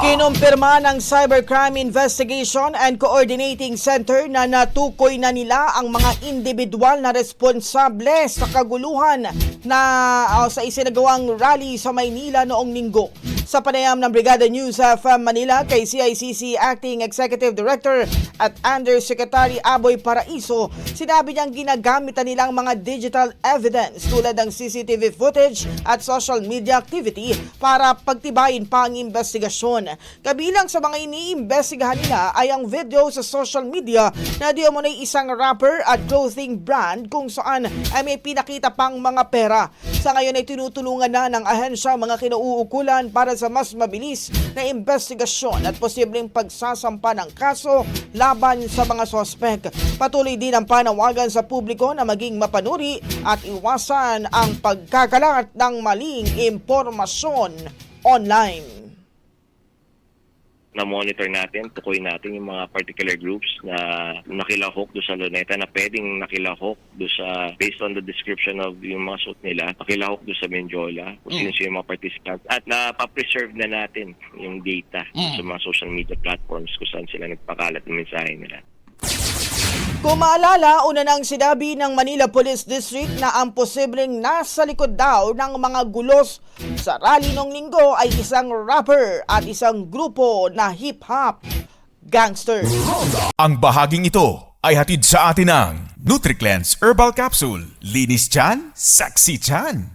Kinumpirma ng Cybercrime Investigation and Coordinating Center na natukoy na nila ang mga individual na responsable sa kaguluhan na sa isinagawang rally sa Maynila noong Linggo. Sa panayam ng Brigada News FM Manila kay CICC Acting Executive Director at Undersecretary Aboy Paraiso, sinabi niyang ginagamit na nilang mga digital evidence tulad ng CCTV footage at social media activity para pagtibayin pa ang investigasyon. Kabilang sa mga iniimbestigahan nila ay ang video sa social media na di umunay isang rapper at clothing brand kung saan ay may pinakita pang mga pera. Sa ngayon ay tinutulungan na ng ahensya mga kinauukulan para sa mas mabilis na investigasyon at posibleng pagsasampa ng kaso laban sa mga sospek. Patuloy din ang panawagan sa publiko na maging mapanuri at iwasan ang pagkakalat ng maling impormasyon online. Na-monitor natin, tukoy natin yung mga particular groups na nakilahok do sa Luneta na pwedeng nakilahok do sa, based on the description of yung mga suit nila, nakilahok do sa Menjola, kung sino yung mga participants. At napapreserve na natin yung data sa mga social media platforms kung saan sila nagpakalat ng mensahe nila. Kung maalala, una nang sinabi ng Manila Police District na ang posibleng nasa likod daw ng mga gulos sa rally nung linggo ay isang rapper at isang grupo na hip-hop gangster. Ang bahaging ito ay hatid sa atin ng NutriCleanse Herbal Capsule. Linis tiyan, sexy tiyan.